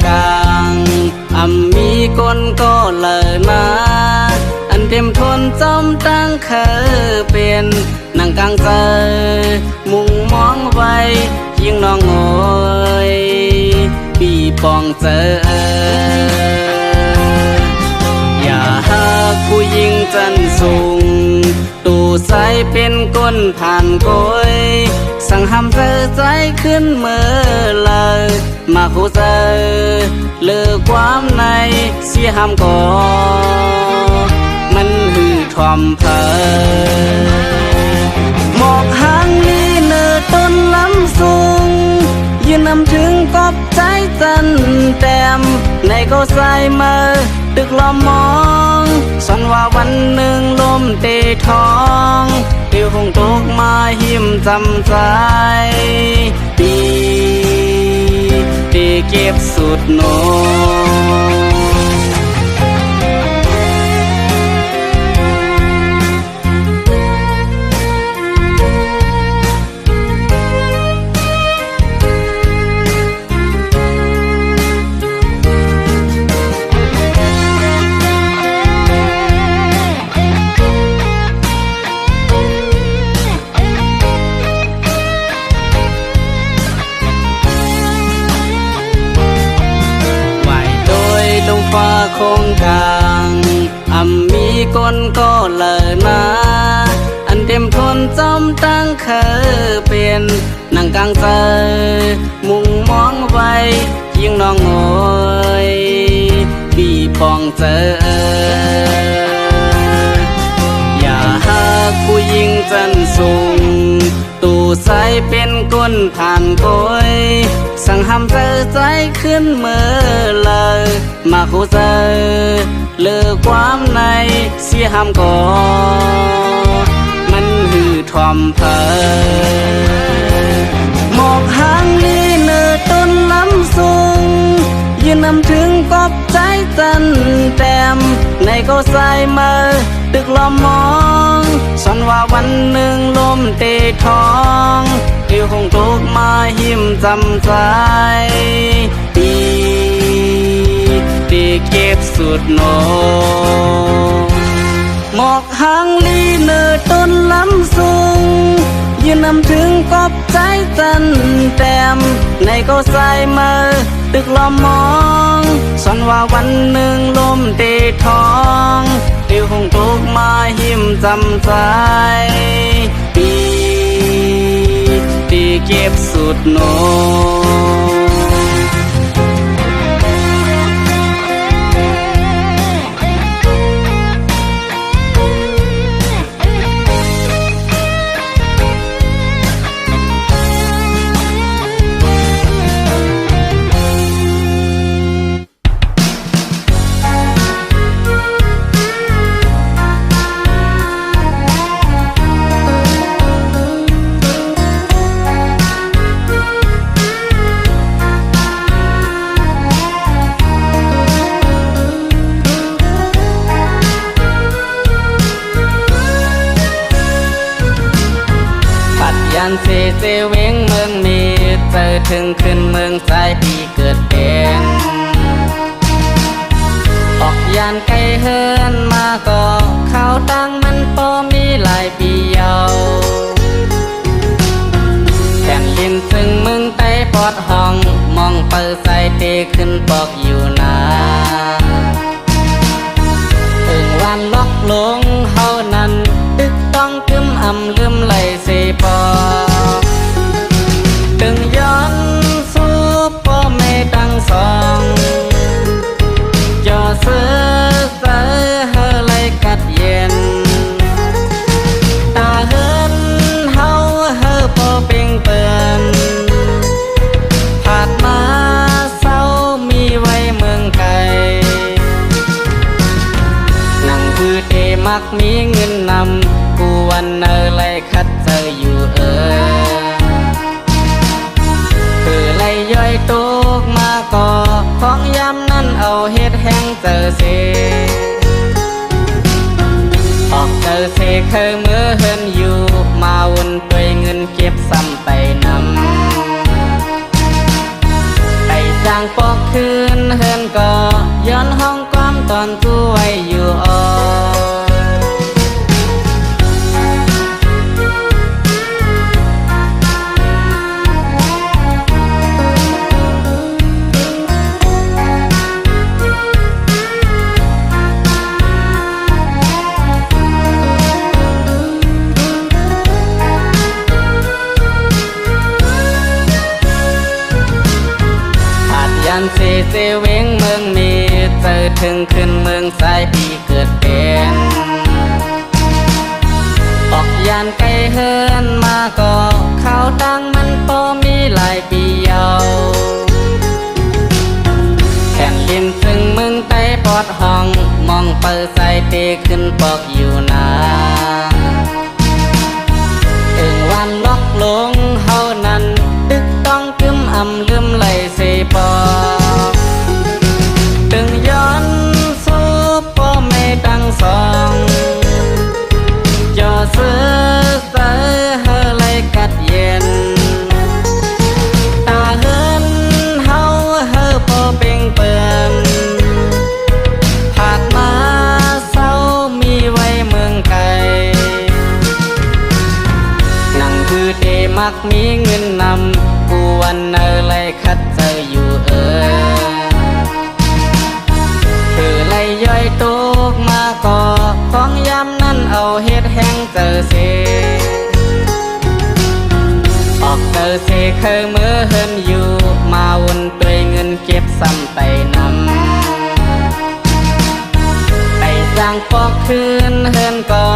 กลางมีก้นก็เลยมาอันเต็มทนจอมตั้งเคยเป็นนั่งกลางเจอมุงมองไว้ยิงน้องโอยปีปองเจออย่าหาผู้ยิงจันสูงตูใสเป็นก้นผ่านก้อยสั่งห้ามเธอใจขึ้นเมื่อเลยมาคู่เจอเลิกความในเสียห้ามก่อมันหือทอมเพอหมอกหางลีเนื้อต้นลำสูงยืนนำถึงกอบใจจันแต้มในก็ใส่มือตึกล้อมมองสันว่าวันหนึ่งลมเตะท้องเดี๋ยวคงตกมาหิมจำใจปีที่เก็บสุดโนฟ้าคงกลางมีก้นก็เลยมาอันเต็มทนจอมตั้งเคยเป็นนั่งกลางเจอมุงมองไว้ยิงน้องโอยปีปองเจออย่าหาผู้ยิงจันสูงตูใสเป็นก้นผ่านก้อยสั่งห้ามเธอใจขึ้นเมื่อเลยมาคู่เจอเลิกความในเสียห้ามก่อมันหือทอมเพอหมอกหางลีเนื้อต้นลำสูงยืนนำถึงกอบใจจันแต้มในก็ใส่มือตึกล้อมมองสันว่าวันหนึ่งลมเตะท้องเดี๋ยวคงตกมาหิมจำใจปีที่เก็บสุดโนหมอกหางลีเนื้อต้นลำสูงยืนนำถึงกอบใจจันแต้มในก็ใส่มือตึกล้อมมองสันว่าวันหนึ่งลมเตะท้องเดี๋ยวคงตกมาหิมจำใจปีที่เก็บสุดโนยันเซเวงเมืองมีเจอถึงขึ้นเมืองใจปีเกิดเป็นออกยานไกลเฮินมาก็เขาตั้งมันปอมีหลายปีเยาแผ่นลินซึ่งเมืองไต้ปอดห้องมองเปิดใส่เตขึ้นปอกอยู่นาถึงวันล็อกลงเฮานั้นตึกต้องกึมลืมไหลเสปอตึงย้อนสู้พ่อแม่ตั้งสองจอเสือเสือเฮอไหลกัดเย็นตาเฮินเฮาเฮอพอเป่งเปื่อนผ่านมาเศร้ามีไว้เมืองไกลนั่งคือเตมักมีเงินนำกูวันเนอไลคัดเจออยู่คือไลย่อยตกมาก่อของยำนั้นเอาเฮ็ดแห้งเจอเสออกเจอเสเคยเมื่อเฮินอยู่มาวนด้วยเงินเก็บซ้ำไปนำไปจ้างปอกคืน นเฮินก็ย้อนห้องความตอนตู้ไว้อยู่ยันเซเวงเมืองมีเจอถึงขึ้นเมืองสายปีเกิดเป็นออกยานไกลเฮินมาก็เขาตั้งมันพอมีหลายปีเยาวแข่นลินซึ่งเมืองไต้ปอดห้องมองเปิดสายเตขึ้นปอกอยู่นาถึงวันล็อกลงเฮานั้นดึกต้องกึมอำลืมไหลเสปอตึงย้อนสู้พ่อแม่ตั้งสองจอซื้อเสอเฮอไหลกัดเย็นตาเฮินเฮาเฮอพอเป่งเปิ่นผาดมาเศร้ามีไว้เมืองไกลนั่งคือเตมักมีเงินนำกูวันเนอไหลคัดเจออยู่คือไล่ย่อยตุกมาก่อของยำนั้นเอาเฮ็ดแห้งเจอเสออกเจอเสเคยมือเฮินอยู่มาวนตัวเงินเก็บซ้ำไตนำไปสร้างปอกคืนเฮินก่อ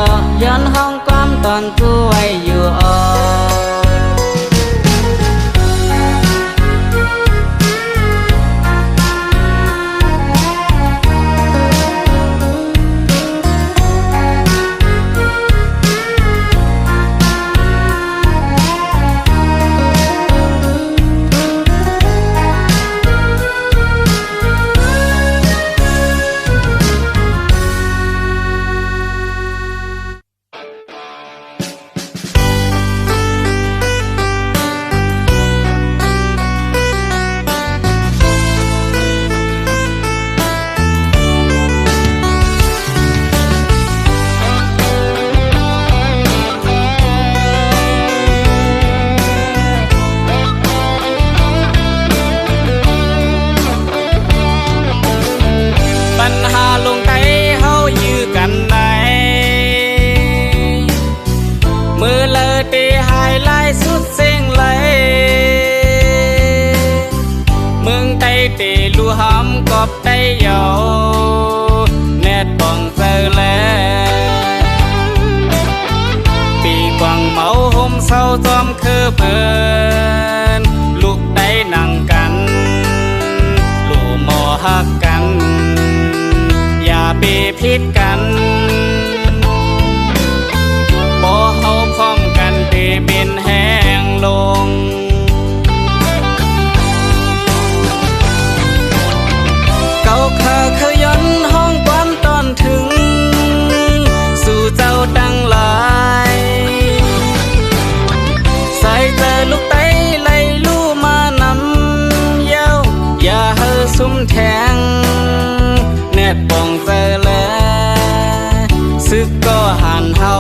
ย้อนห้องความตอนตู้ไว้อยู่กอบไต้เยาแนดป่องเซอแลปีกวางเมาห่มเศร้าจอมคือเพิ่นลูกได้นั่งกันลูกหมอหักกันอย่าไปพิดกันบ่เฮาพร้อมกันเตเป็นแห้งลงเคยย้อนห้องความตอนถึงสู่เจ้าตั้งหลายใส่เจอลูกไต้ไล่ลู่มานำเย้าอย่าเฮอซุ่มแทงแนดป่องเจอแลซึกก็หันเฮา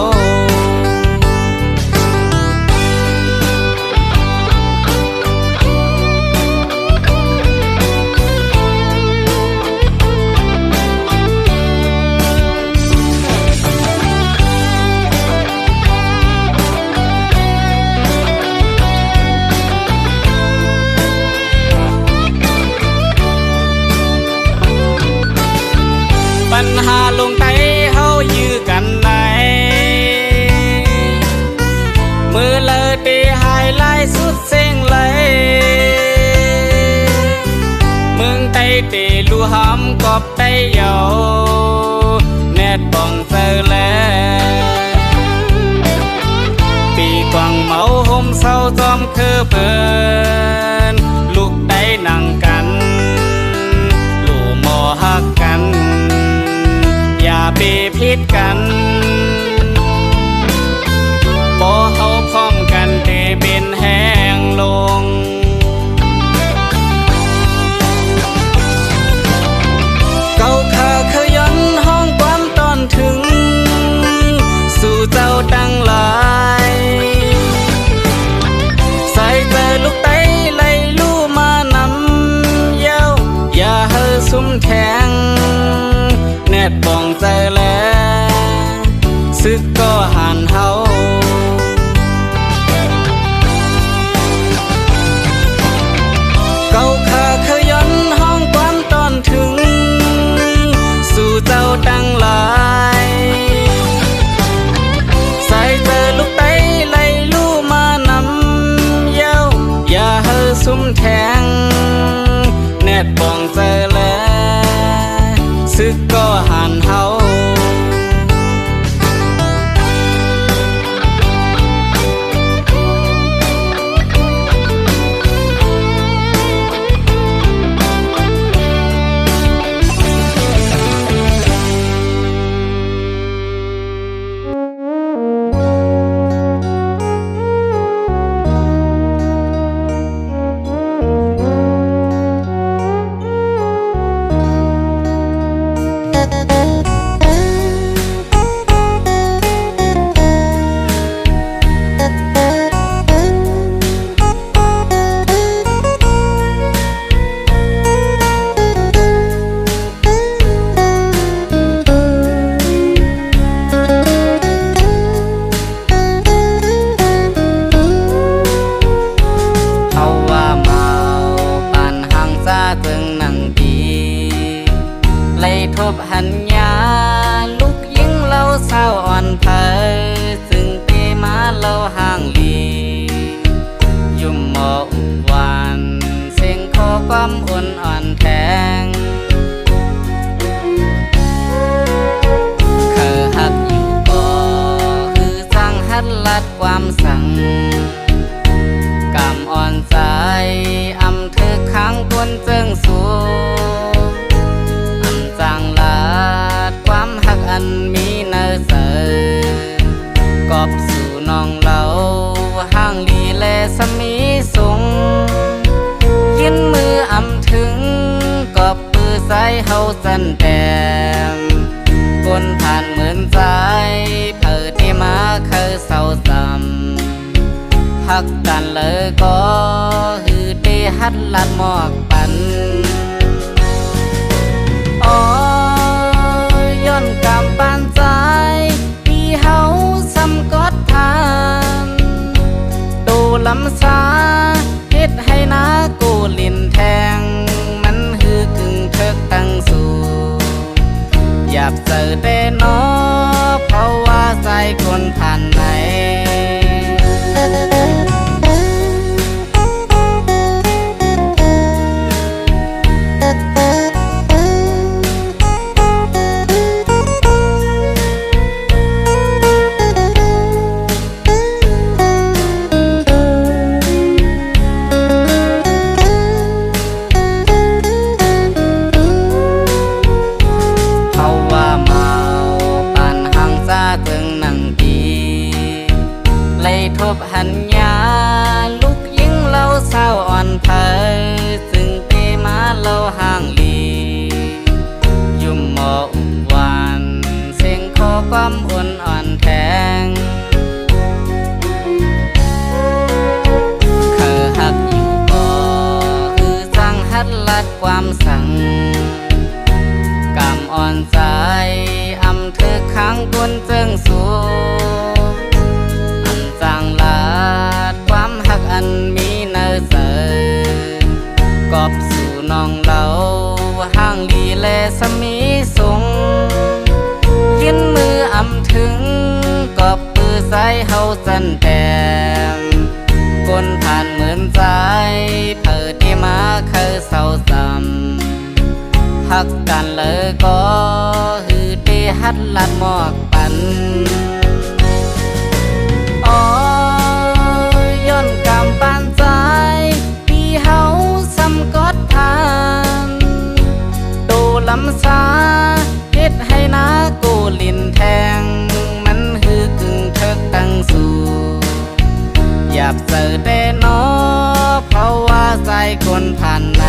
ปัญหาลงไต้เฮายื้อกันไหนมือเลอตีหายลายสุดเส้งเลยเมืองไต้ตีลู่หำกอบไต้เยาแนดป่องเซอแลปีกวางเมาห่มเศร้าจอมคือเพิ่นลูกได้นั่งกันลู่หมอหักกันอย่าไปพิดกันบ่เฮาพร้อมกันเตเป็นแห้งลง องเจอแลซึกก็หันเฮาทบหันยาลูกยิงเล่าเศร้าอ่อนเผยซึ่งเตมาเล่าห่างลียุ่มหมออุบวานเสียงขอความอ่อนอ่อนแทงเคยหักอยู่ก็คือสั่งหัดลัดความสั่งกำอ่อนใจอำเธอค้างคนเจิงสูอันมีเนื้อเสือกอบสู่น้องเราห่างลีแลสมีสูงยินมืออำถึงกอบปือใสเฮาสันแต้มคนผ่านเหมือนใจเผิดที่มาเคยเศร้าซ้ำหักกันเลยก็ฮือได้หัดลัดหมอกปันย้อนกำปานใจที่เฮาสำกอดทานตูลำสาเฮ็ดให้นากูลินแทงมันฮือกึ่งเทิกตั้งสู่อยากเจอแต่นอเพราะว่าใจคนผ่านไหนทบหันยาลูกยิงเล่าเศร้าอ่อนเผยซึ่งเตมาเล่าห่างลียุ่มหมออุบวานเสียงขอความอ่อนอ่อนแทงเคยหักอยู่ก็คือสั่งหัดลัดความสั่งกำอ่อนใจอำเธอค้างคนเจิงสูความหักอันมีเนื้อเสือกอบสู่น้องเราห่างลีแลสมีสูงยินมืออำถึงกอบปือใสเฮาสันแต้มคนผ่านเหมือนใจเผิดที่มาเคยเศร้าซ้ำหักกันเลยก็ฮือได้หัดลัดหมอกปันย้อนกำปานใจที่เฮาสำกอดทานตูลำสาเฮ็ดให้นากูลินแทงมันฮือกึ่งเทิกตั้งสู่อยากเจอแต่นอเพราะว่าใจคนผ่านไหน